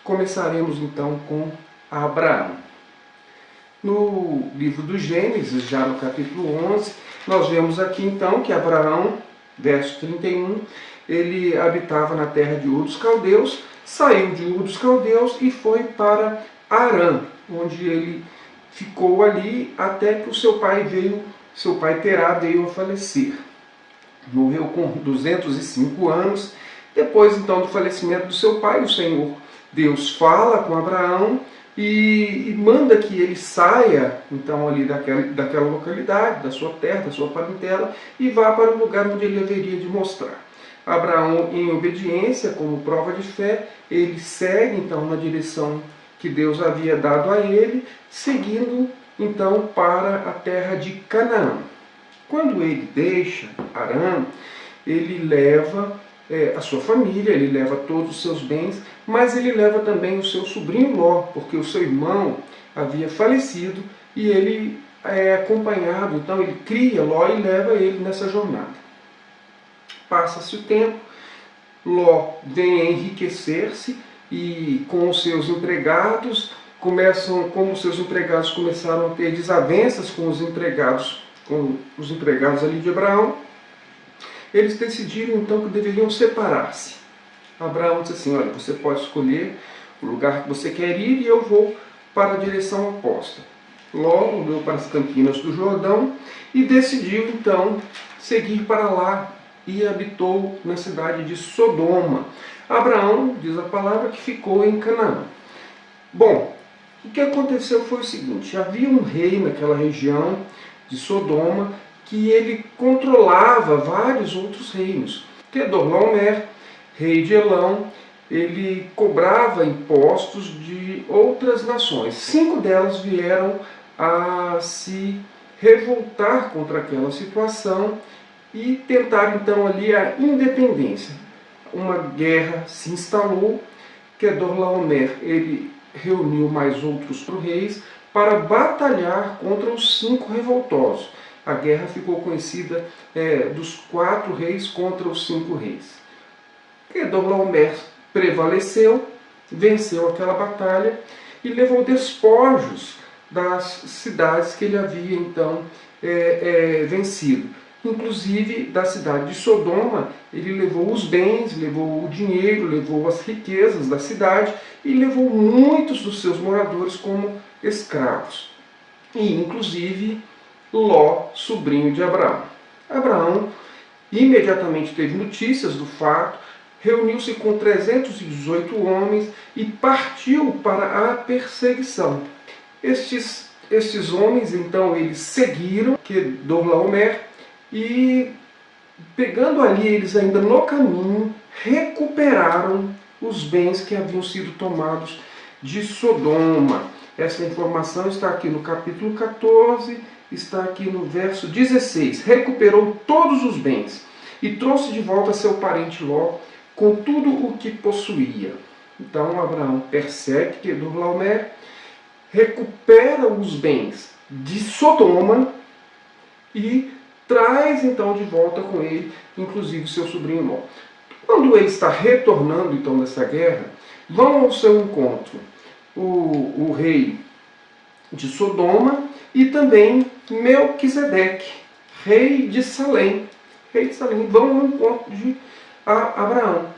Começaremos então com Abraão. No livro do Gênesis, já no capítulo 11, nós vemos aqui então que Abraão, verso 31, ele habitava na terra de Ur dos Caldeus, saiu de Ur dos Caldeus e foi para Harã, onde ele ficou ali até que o seu pai Terá veio a falecer. Morreu com 205 anos. Depois então do falecimento do seu pai, o Senhor Deus fala com Abraão e manda que ele saia então ali daquela localidade, da sua terra, da sua parentela, e vá para o lugar onde ele haveria de mostrar. Abraão, em obediência, como prova de fé, ele segue então na direção que Deus havia dado a ele, seguindo então para a terra de Canaã. Quando ele deixa Harã, ele leva a sua família, ele leva todos os seus bens, mas ele leva também o seu sobrinho Ló, porque o seu irmão havia falecido e ele é acompanhado, então ele cria Ló e leva ele nessa jornada. Passa-se o tempo, Ló vem a enriquecer-se e com os seus empregados, como os seus empregados começaram a ter desavenças com os empregados ali de Abraão, eles decidiram então que deveriam separar-se. Abraão disse assim: olha, você pode escolher o lugar que você quer ir e eu vou para a direção oposta. Ló olhou para as campinas do Jordão e decidiu então seguir para lá e habitou na cidade de Sodoma. Abraão, diz a palavra, que ficou em Canaã. Bom, o que aconteceu foi o seguinte: havia um rei naquela região de Sodoma que ele controlava vários outros reinos. Quedorlaomer, rei de Elão, ele cobrava impostos de outras nações. 5 delas vieram a se revoltar contra aquela situação e tentar então ali a independência. Uma guerra se instalou. Quedorlaomer, ele reuniu mais outros reis para batalhar contra os 5 revoltosos. A guerra ficou conhecida dos 4 reis contra os 5 reis. Quedorlaomer prevaleceu, venceu aquela batalha e levou despojos das cidades que ele havia então vencido. Inclusive da cidade de Sodoma, ele levou os bens, levou o dinheiro, levou as riquezas da cidade e levou muitos dos seus moradores como escravos. E inclusive Ló, sobrinho de Abraão. Abraão imediatamente teve notícias do fato, reuniu-se com 318 homens e partiu para a perseguição. Estes homens, então, eles seguiram Quedorlaomer e, pegando ali eles ainda no caminho, recuperaram os bens que haviam sido tomados de Sodoma. Essa informação está aqui no capítulo 14, está aqui no verso 16. Recuperou todos os bens e trouxe de volta seu parente Ló com tudo o que possuía. Então Abraão persegue Quedorlaomer, recupera os bens de Sodoma e traz então de volta com ele, inclusive seu sobrinho Ló. Quando ele está retornando então dessa guerra, vão ao seu encontro o rei de Sodoma e também Melquisedeque, rei de Salém. Vão ao encontro de Abraão.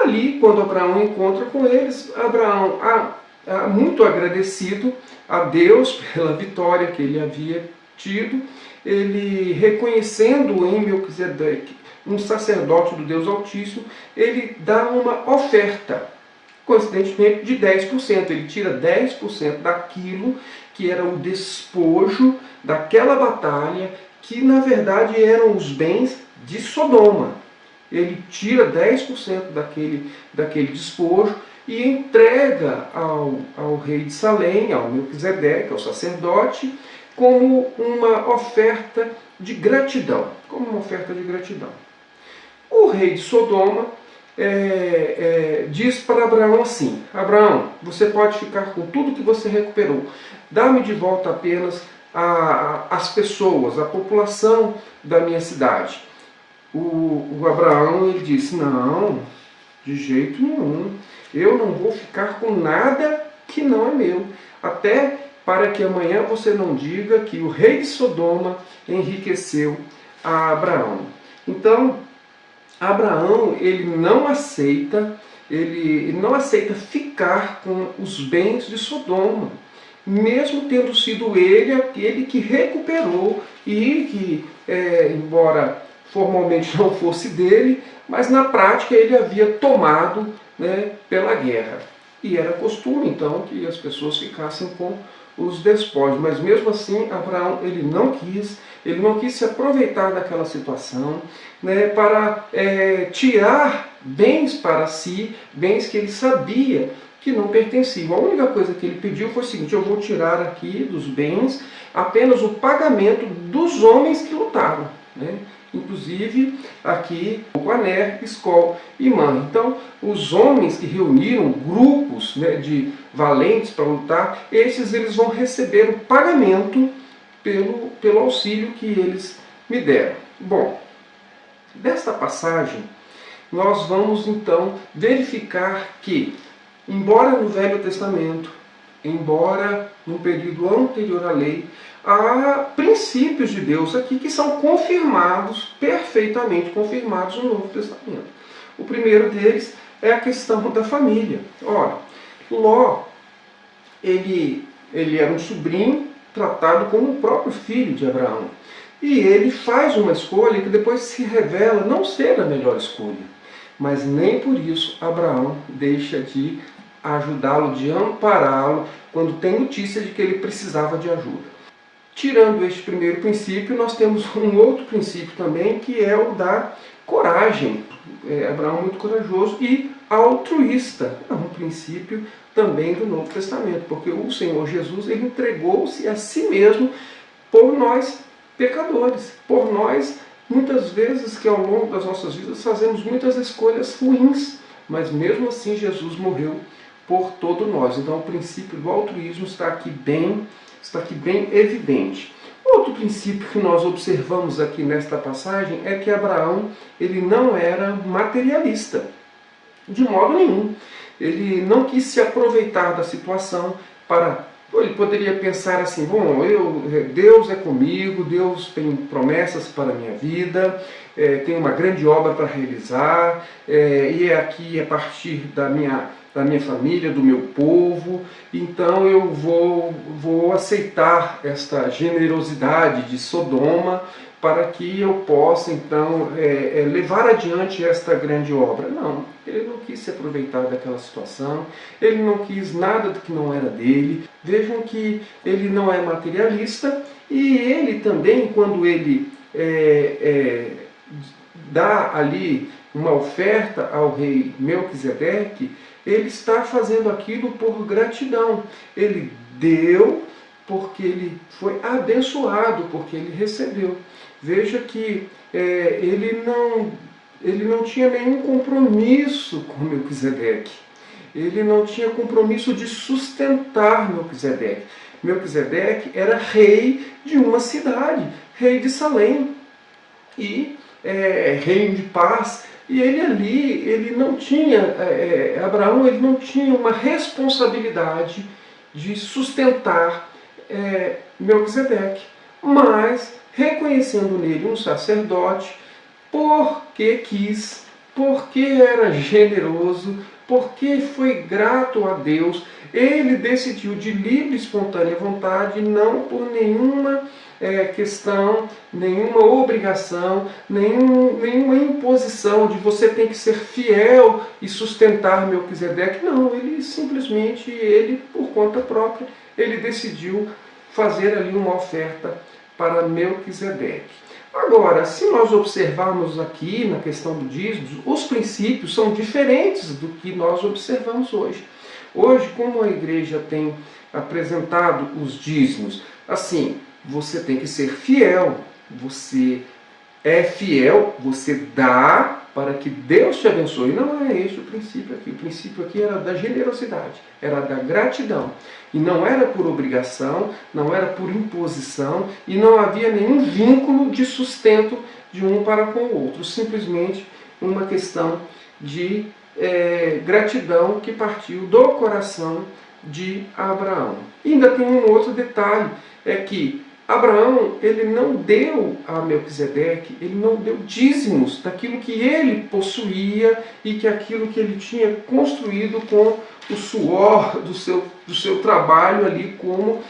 Ali, quando Abraão encontra com eles, Abraão, muito agradecido a Deus pela vitória que ele havia tido, ele, reconhecendo em Melquisedeque um sacerdote do Deus Altíssimo, ele dá uma oferta, coincidentemente, de 10%. Ele tira 10% daquilo que era o despojo daquela batalha, que na verdade eram os bens de Sodoma. Ele tira 10% daquele despojo e entrega ao rei de Salém, ao Melquisedeque, ao sacerdote, como uma oferta de gratidão. O rei de Sodoma diz para Abraão assim: Abraão, você pode ficar com tudo que você recuperou. Dá-me de volta apenas as pessoas, a população da minha cidade. O Abraão, ele disse: não, de jeito nenhum. Eu não vou ficar com nada que não é meu, até para que amanhã você não diga que o rei de Sodoma enriqueceu a Abraão. Então, Abraão, ele não aceita ficar com os bens de Sodoma, mesmo tendo sido ele aquele que recuperou e que, embora formalmente não fosse dele, mas na prática ele havia tomado, né, pela guerra. E era costume, então, que as pessoas ficassem com os despojos. Mas mesmo assim, Abraão ele não quis se aproveitar daquela situação, né, para tirar bens para si, bens que ele sabia que não pertenciam. A única coisa que ele pediu foi o seguinte: eu vou tirar aqui dos bens apenas o pagamento dos homens que lutaram, né? Inclusive aqui Aner, Escol e Man. Então, os homens que reuniram grupos, né, de valentes para lutar, eles vão receber o pagamento pelo auxílio que eles me deram. Bom, desta passagem, nós vamos então verificar que, embora no Velho Testamento, embora no período anterior à lei, há princípios de Deus aqui que são confirmados, perfeitamente confirmados no Novo Testamento. O primeiro deles é a questão da família. Ora, Ló, ele era um sobrinho tratado como o próprio filho de Abraão. E ele faz uma escolha que depois se revela não ser a melhor escolha. Mas nem por isso Abraão deixa de ajudá-lo, de ampará-lo, quando tem notícia de que ele precisava de ajuda. Tirando este primeiro princípio, nós temos um outro princípio também, que é o da coragem. Abraão é muito corajoso e altruísta. É um princípio também do Novo Testamento, porque o Senhor Jesus ele entregou-se a si mesmo por nós pecadores, por nós, muitas vezes que ao longo das nossas vidas fazemos muitas escolhas ruins, mas mesmo assim Jesus morreu por todos nós. Então o princípio do altruísmo está aqui bem evidente. Outro princípio que nós observamos aqui nesta passagem é que Abraão ele não era materialista, de modo nenhum. Ele não quis se aproveitar da situação para... Ele poderia pensar assim: bom, Deus é comigo, Deus tem promessas para a minha vida, tem uma grande obra para realizar, e é aqui a partir da minha família, do meu povo, então eu vou aceitar esta generosidade de Sodoma para que eu possa então levar adiante esta grande obra. Não, ele não quis se aproveitar daquela situação, ele não quis nada do que não era dele. Vejam que ele não é materialista e ele também, quando ele dá ali uma oferta ao rei Melquisedeque, ele está fazendo aquilo por gratidão. Ele deu porque ele foi abençoado, porque ele recebeu. Veja que ele não tinha nenhum compromisso com Melquisedeque. Ele não tinha compromisso de sustentar Melquisedeque. Melquisedeque era rei de uma cidade, rei de Salém, e reino de paz. E ele não tinha, Abraão ele não tinha uma responsabilidade de sustentar Melquisedeque, mas reconhecendo nele um sacerdote, porque quis, porque era generoso, porque foi grato a Deus, ele decidiu de livre e espontânea vontade, não por nenhuma questão, nenhuma obrigação, nenhuma imposição de você tem que ser fiel e sustentar Melquisedeque. Não, ele simplesmente, por conta própria, ele decidiu fazer ali uma oferta para Melquisedeque. Agora, se nós observarmos aqui na questão do dízimo, os princípios são diferentes do que nós observamos hoje. Hoje, como a igreja tem apresentado os dízimos, assim, você tem que ser fiel, você é fiel, você dá para que Deus te abençoe. Não é esse o princípio aqui. O princípio aqui era da generosidade, era da gratidão. E não era por obrigação, não era por imposição, e não havia nenhum vínculo de sustento de um para com o outro. Simplesmente uma questão de gratidão que partiu do coração de Abraão. E ainda tem um outro detalhe, é que Abraão, ele não deu a Melquisedeque, ele não deu dízimos daquilo que ele possuía e que aquilo que ele tinha construído com o suor do seu trabalho ali como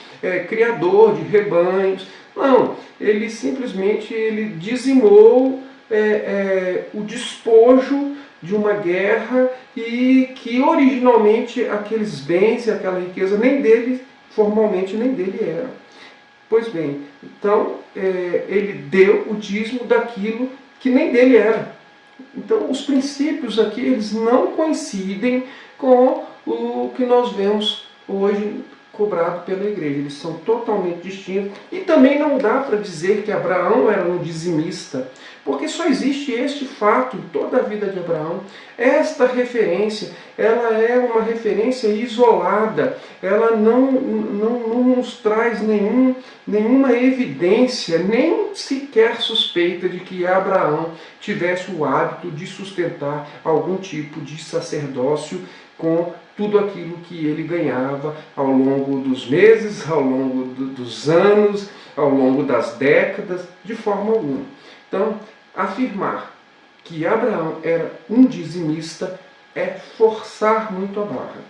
criador de rebanhos. Não, ele simplesmente dizimou o despojo de uma guerra e que originalmente aqueles bens e aquela riqueza formalmente nem dele era. Pois bem, então ele deu o dízimo daquilo que nem dele era. Então os princípios aqui eles não coincidem com o que nós vemos hoje cobrado pela igreja. Eles são totalmente distintos. E também não dá para dizer que Abraão era um dizimista, porque só existe este fato em toda a vida de Abraão. Esta referência, ela é uma referência isolada. Ela não nos traz nenhuma evidência, nem sequer suspeita de que Abraão tivesse o hábito de sustentar algum tipo de sacerdócio com tudo aquilo que ele ganhava ao longo dos meses, ao longo dos anos, ao longo das décadas, de forma alguma. Então, afirmar que Abraão era um dizimista é forçar muito a barra.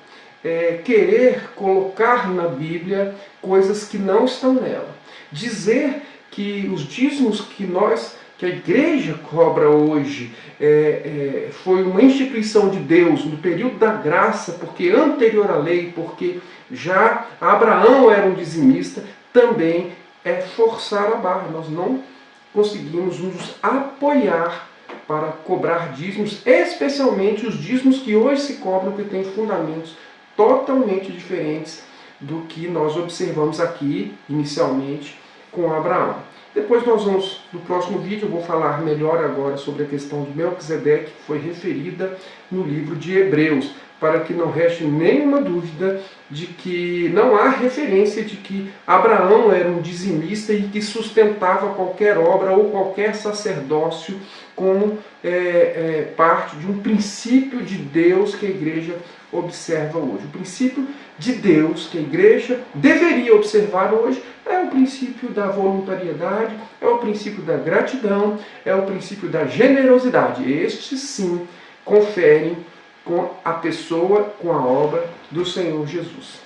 É querer colocar na Bíblia coisas que não estão nela. Dizer que os dízimos que a igreja cobra hoje foi uma instituição de Deus no período da graça, porque anterior à lei, porque já Abraão era um dizimista, também é forçar a barra. Nós não conseguimos nos apoiar para cobrar dízimos, especialmente os dízimos que hoje se cobram, que têm fundamentos totalmente diferentes do que nós observamos aqui, inicialmente, com Abraão. Depois no próximo vídeo, eu vou falar melhor agora sobre a questão de Melquisedeque, que foi referida no livro de Hebreus, para que não reste nenhuma dúvida de que não há referência de que Abraão era um dizimista e que sustentava qualquer obra ou qualquer sacerdócio como parte de um princípio de Deus que a igreja observa hoje. O princípio de Deus que a igreja deveria observar hoje é o princípio da voluntariedade, é o princípio da gratidão, é o princípio da generosidade. Estes sim conferem com a pessoa, com a obra do Senhor Jesus.